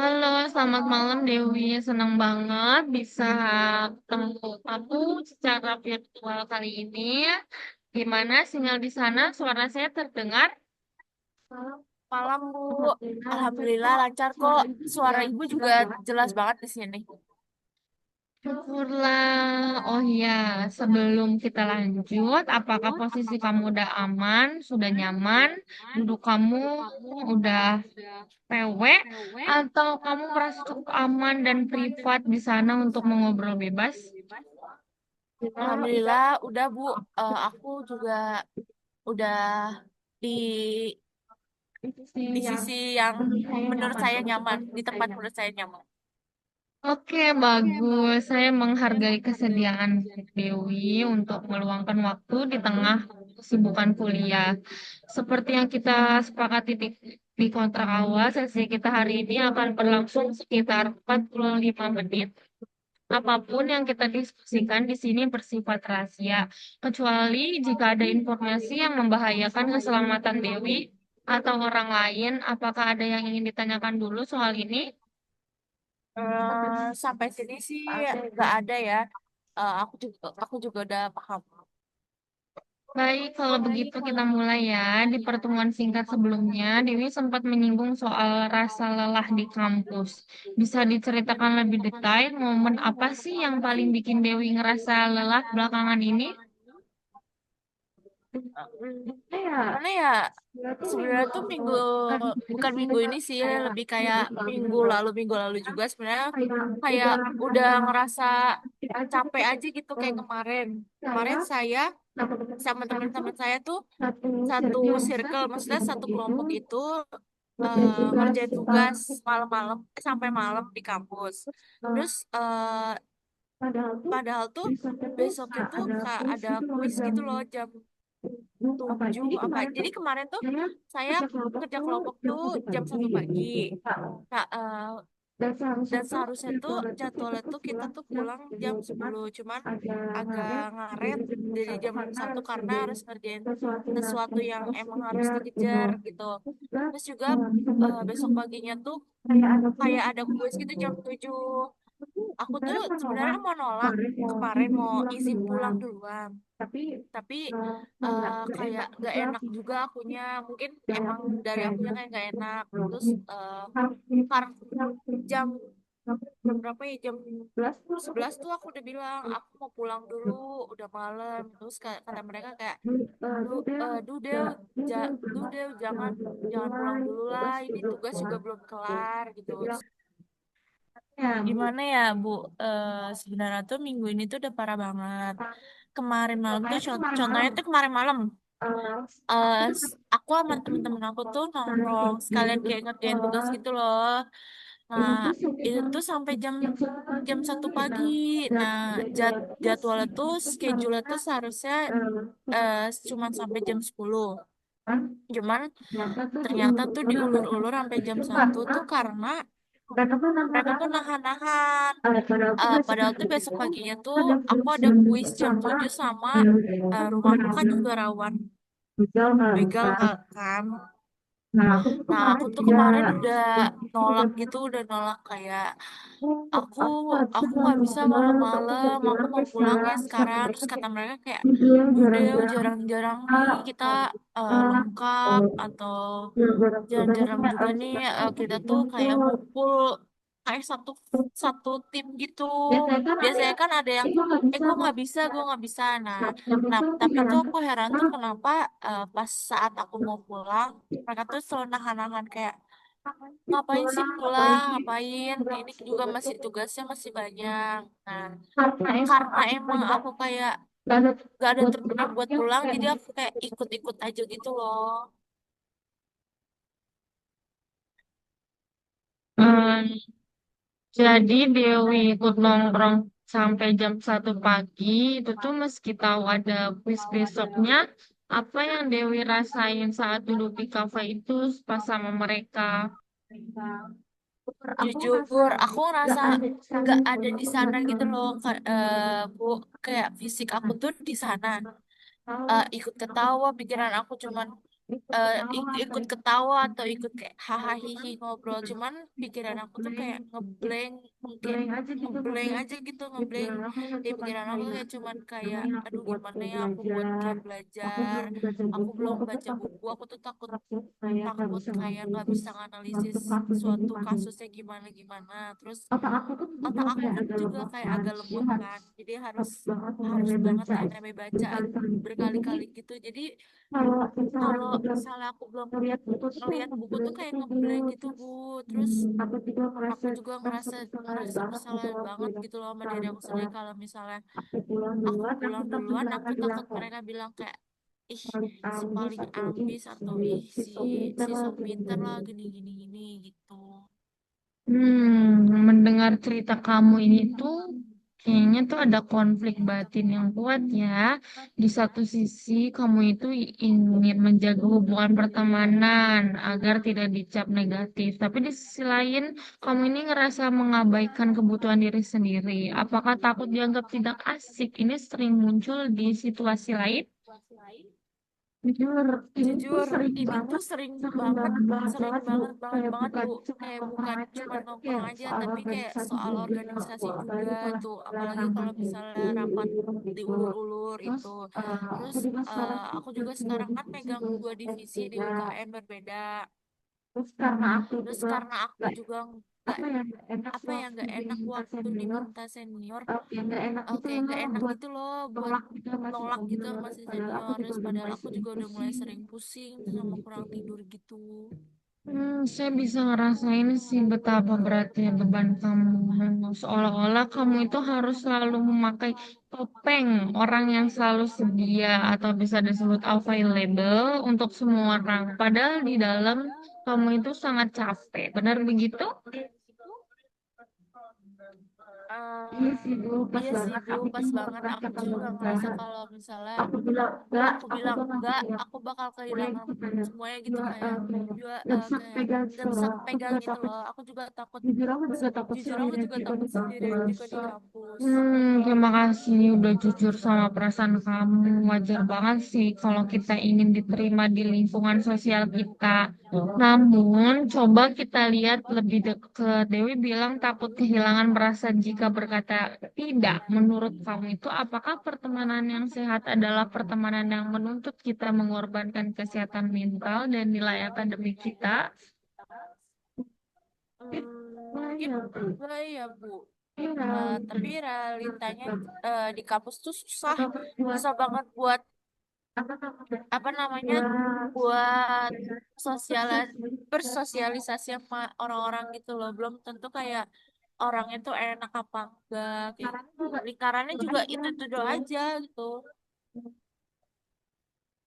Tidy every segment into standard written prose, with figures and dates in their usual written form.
Halo, selamat malam Dewi. Senang banget bisa ketemu kamu secara virtual kali ini. Gimana sinyal di sana? Suara saya terdengar? Malam, Bu. Alhamdulillah lancar kok. Suara Ibu juga jelas banget di sini. Syukurlah. Oh iya, sebelum kita lanjut, apakah posisi kamu udah aman, sudah nyaman, duduk kamu udah PW, atau kamu merasa cukup aman dan privat di sana untuk mengobrol bebas? Alhamdulillah udah, Bu. Aku juga udah di di sisi yang menurut saya nyaman, di tempat menurut saya nyaman. Oke, bagus. Saya menghargai kesediaan Dewi untuk meluangkan waktu di tengah kesibukan kuliah. Seperti yang kita sepakati di kontrak awal, sesi kita hari ini akan berlangsung sekitar 45 menit. Apapun yang kita diskusikan di sini bersifat rahasia, kecuali jika ada informasi yang membahayakan keselamatan Dewi atau orang lain. Apakah ada yang ingin ditanyakan dulu soal ini? Sampai sini sih nggak ada ya. Aku juga udah paham. Baik, kalau begitu kita mulai ya. Di pertemuan singkat sebelumnya, Dewi sempat menyinggung soal rasa lelah di kampus. Bisa diceritakan lebih detail momen apa sih yang paling bikin Dewi ngerasa lelah belakangan ini? Mana ya? Sebenarnya tuh bukan minggu ini sih, lebih kayak minggu lalu juga sebenarnya kayak udah ngerasa capek aja gitu kayak kemarin. Kemarin saya sama teman-teman saya tuh satu circle, maksudnya satu kelompok itu ngerjain tugas malam-malam sampai malam di kampus. Terus padahal tuh besoknya tuh ada kuis gitu loh jam 7 apa. Jadi kemarin tuh saya kerja kelompok tuh jam 1 pagi. Nah, dan seharusnya tuh jadwalnya tuh kita tuh pulang jam 10. Cuman agak ngaret dari jam 1 karena harus ngerjain sesuatu yang emang harus dikejar gitu. Terus juga besok paginya tuh kayak ada kuis gitu jam 7. Aku tuh sebenarnya mau nolak kemarin mau izin pulang duluan. Tapi kayak gak enak juga akunya. Mungkin emang dari akunya kayak gak enak. Terus karena jam jam berapa ya, jam 11 tuh aku udah bilang aku mau pulang dulu, udah malam. Terus kata mereka kayak du deh jangan jangan pulang dulu lah, ini tugas juga belum kelar gitu. Gimana ya, Bu? Sebenarnya tuh minggu ini tuh udah parah banget. Kemarin malam tuh contohnya tuh kemarin malam aku sama temen-temen aku tuh nongkrong sekalian kayak ngerjain tugas gitu loh. Nah, itu tuh sampai jam jam 1 pagi. Nah, jadwalnya tuh schedule tuh seharusnya eh, cuma sampai jam 10. Cuman ternyata tuh diulur-ulur sampai jam 1 tuh karena mereka tuh nahan-nahan. Padahal tuh besok paginya tuh aku ada kuis jam 7 sama rumahku kan juga rawan begal kan. Nah, aku tuh kemarin udah nolak gitu, udah nolak kayak aku aku nggak bisa malam-malam, aku mau pulang ya sekarang. Terus kata mereka kayak, udah jarang-jarang nih kita lengkap atau jarang-jarang juga nih kita tuh kayak ngumpul kayak satu satu tim gitu. Biasanya kan ada yang, gue nggak bisa, gue nggak bisa. Nah, tapi tuh aku heran tuh kenapa pas saat aku mau pulang, mereka tuh selalu nahan-nahan kayak, ngapain sih pulang, ngapain? Ini juga masih tugasnya masih banyak. Nah, karena emang aku kayak gak ada tergerak buat pulang, jadi aku kayak ikut-ikut aja gitu loh. Hmm, jadi Dewi ikut nongkrong sampai jam 1 pagi. Itu tuh meski tahu ada kuis besoknya, apa yang Dewi rasain saat duduk di kafe itu pas sama mereka? Jujur, aku ngerasa gak ada di sana gitu loh, Bu. Kayak fisik aku tuh di sana. Ikut ketawa, pikiran aku cuman ikut ketawa atau ikut kayak hahaha hihi ngobrol, cuman pikiran aku tuh kayak ngeblank, kayak ngeblank aja gitu, ngeblank di pikiran aku, kayak cuman kayak aduh gimana ya aku buat kayak belajar, aku belum baca buku, aku tuh takut takut kayak nggak bisa nganalisis suatu kasusnya gimana gimana. Terus otak aku kan juga kayak agak lemot kan, jadi harus harus banget TNM baca berkali-kali gitu. Jadi kalau misalnya aku belum ngelihat buku tuh kayak ngeblank gitu Bu. Terus aku juga ngerasa ngerasa bersalah banget gitu loh sama diri aku sendiri, kalau misalnya aku pulang duluan aku takut mereka bilang kayak ih si paling ambis, atau ih si sok pinter lah gini gini gini gitu. Mendengar cerita kamu ini tuh kayaknya tuh ada konflik batin yang kuat ya. Di satu sisi kamu itu ingin menjaga hubungan pertemanan agar tidak dicap negatif, tapi di sisi lain kamu ini ngerasa mengabaikan kebutuhan diri sendiri. Apakah takut dianggap tidak asik? Ini sering muncul di situasi lain. Jujur, ini tuh Jujur, sering ini banget, tuh sering sering banget, banget banget sering banget bu. banget banget Kayak banget bukan Bu. cuma Kayak nongkrong bukan aja, cuma tapi nongkrong kayak aja, soal tapi kayak organisasi soal juga organisasi bu. juga tuh. Apalagi kalau misalnya rapat diulur-ulur Terus, itu. Terus aku juga sekarang aku juga sekarang kan megang dua divisi di UKM berbeda. terus karena aku Terus juga karena aku nggak juga nggak apa ya nggak enak apa ya waktu nggak enak diminta waktu senior, diminta senior, yang nggak enak gitu kayak nggak loh enak buat gitu loh buat nolak gitu masih nolak gitu senior. sama si Padahal aku senior. juga Terus udah padahal mulai aku sering juga udah mulai pusing sering pusing sama gitu. kurang tidur gitu. Saya bisa ngerasain sih betapa beratnya beban kamu. Seolah-olah kamu itu harus selalu memakai topeng orang yang selalu sedia atau bisa disebut available untuk semua orang. Padahal di dalam kamu itu sangat capek. Benar begitu? Iya sih Eh, Bu, pas iya sih banget. Bu, Aku pas juga banget. ngerasa Aku kalau juga ngerasa misalnya kalau misalnya aku bilang enggak, aku aku bilang bakal enggak, kayak aku bakal mulai kehilangan kayak semuanya gitu, dia kayak kayak juga nggak bisa kayak pegang nggak gitu bisa loh. Aku kepegang juga gitu takut, loh. Aku juga takut, jujur aku juga takut jujur aku sendirian juga juga di takut sendirian kampus. juga di kampus. Terima kasih udah jujur sama perasaan kamu. Wajar banget sih kalau kita ingin diterima di lingkungan sosial kita. Namun, coba kita lihat lebih dekat. Dewi bilang takut kehilangan merasa jika berkata tidak. Menurut kamu itu, apakah pertemanan yang sehat adalah pertemanan yang menuntut kita mengorbankan kesehatan mental dan nilai akademik kita? Mungkin enggak ya Bu. Iya. Tapi realitanya di kampus tuh susah, susah banget buat apa namanya, buat sosial bersosialisasi sama orang-orang gitu loh. Belum tentu kayak orangnya tuh enak apa enggak kayak gitu. Lingkarannya juga itu aja gitu.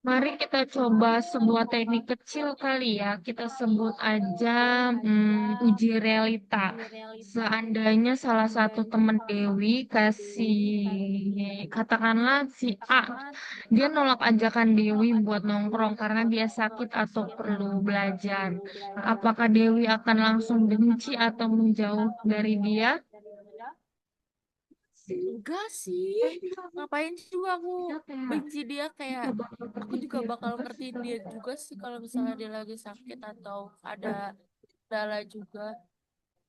Mari kita coba sebuah teknik kecil kali ya. Kita sebut aja uji realita. Seandainya salah satu teman Dewi kasih, katakanlah si A, dia nolak ajakan Dewi buat nongkrong karena dia sakit atau perlu belajar. Apakah Dewi akan langsung benci atau menjauh dari dia? Enggak sih. Ngapain juga aku benci dia, kayak aku juga bakal ngertiin dia juga sih kalau misalnya dia lagi sakit atau ada kendala juga.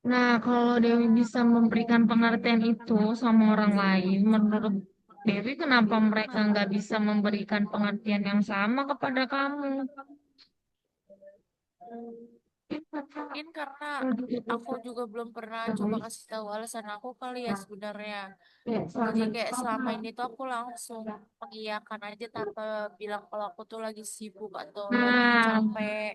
Nah, kalau Dewi bisa memberikan pengertian itu sama orang lain, menurut Dewi kenapa mereka nggak bisa memberikan pengertian yang sama kepada kamu? Mungkin karena aku juga belum pernah coba kasih tahu alasan aku kali ya sebenarnya. Jadi kayak selama ini tuh aku langsung mengiyakan aja tanpa bilang kalau aku tuh lagi sibuk atau lagi Nah, capek.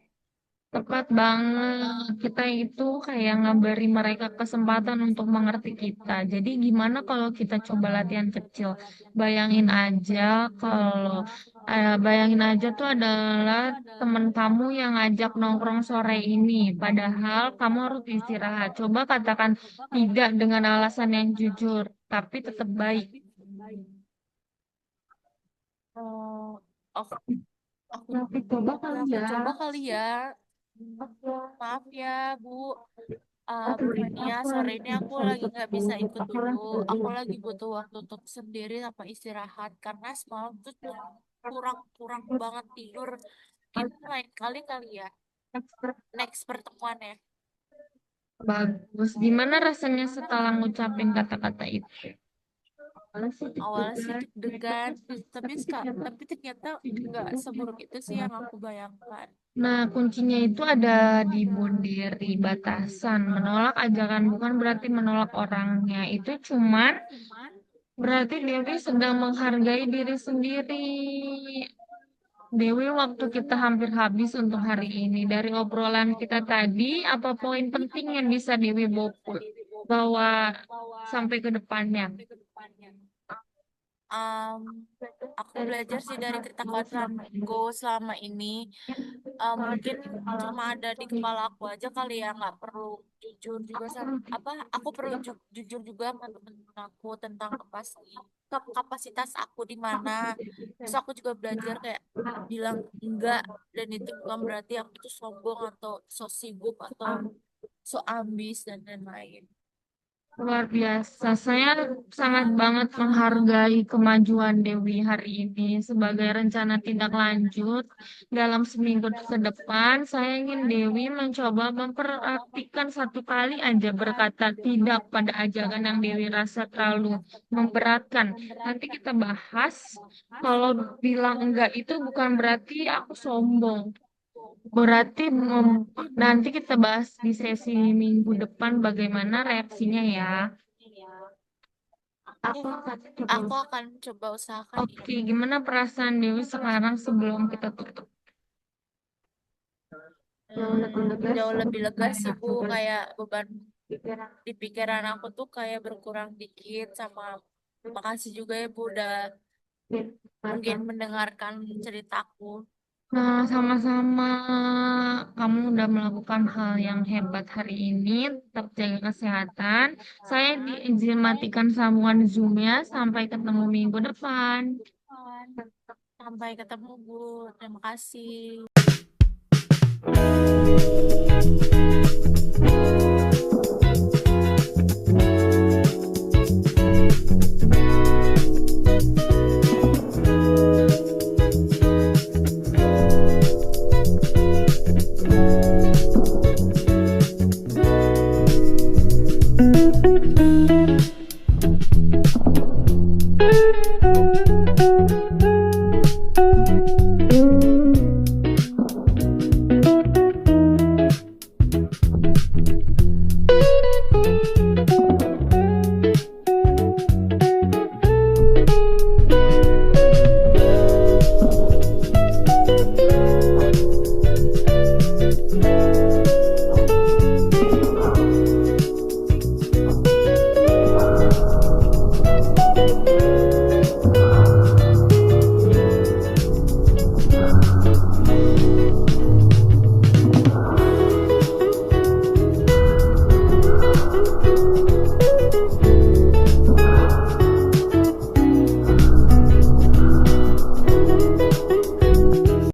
tepat banget. Kita itu kayak ngabari mereka kesempatan untuk mengerti kita. Jadi gimana kalau kita coba latihan kecil? Bayangin aja kalau bayangin aja tuh adalah temen kamu yang ngajak nongkrong sore ini. Padahal kamu harus istirahat. Coba katakan tidak dengan alasan yang jujur, tapi tetap baik. Oh, aku, aku Nanti coba oke kali aku ya. coba kali ya. Oke. Maaf ya Bu. Bu Aduh, Fania, aku sore lagi ini aku bisa lagi ikut nggak bisa dulu. ikut Aku dulu. lagi ada Aku lagi waktu. butuh waktu untuk sendiri sama istirahat karena semalam tuh kurang kurang banget tidur. mungkin lain kali kali ya, next pertemuannya. Bagus. Gimana rasanya setelah ngucapin kata-kata itu? Awalnya sih deg-degan, tapi ternyata nggak seburuk itu sih yang aku bayangkan. Nah, kuncinya itu ada di diri batasan. Menolak ajakan bukan berarti menolak orangnya. Itu cuman berarti Dewi sedang menghargai diri sendiri. Dewi, waktu kita hampir habis untuk hari ini. Dari obrolan kita tadi, apa poin penting yang bisa Dewi bawa sampai ke depannya? Um, aku belajar sih dari ketakutanku selama ini. Mungkin cuma ada di kepala aku aja kali ya, nggak perlu jujur juga sama apa. Aku perlu jujur juga sama temen-temen aku tentang kapasitas aku di mana. Terus aku juga belajar kayak bilang enggak, dan itu bukan berarti aku tuh sombong atau so sibuk atau so ambis dan lain-lain. Luar biasa. Saya sangat banget menghargai kemajuan Dewi hari ini. Sebagai rencana tindak lanjut dalam seminggu ke depan, saya ingin Dewi mencoba memperhatikan satu kali aja berkata tidak pada ajakan yang Dewi rasa terlalu memberatkan. Nanti kita bahas, kalau bilang enggak itu bukan berarti aku sombong. Berarti nanti kita bahas di sesi minggu depan bagaimana reaksinya ya. Oke, aku akan coba usahakan Oke, itu. gimana perasaan Dewi sekarang sebelum kita tutup? Jauh lebih lega sih Bu, kayak beban di pikiran aku tuh kayak berkurang dikit. Sama makasih juga ya Bu udah mungkin mendengarkan ceritaku. Nah, sama-sama kamu udah melakukan hal yang hebat hari ini. Tetap jaga kesehatan. Saya diizin matikan sambungan Zoom-nya. Sampai ketemu minggu depan. Sampai ketemu Bu, terima kasih.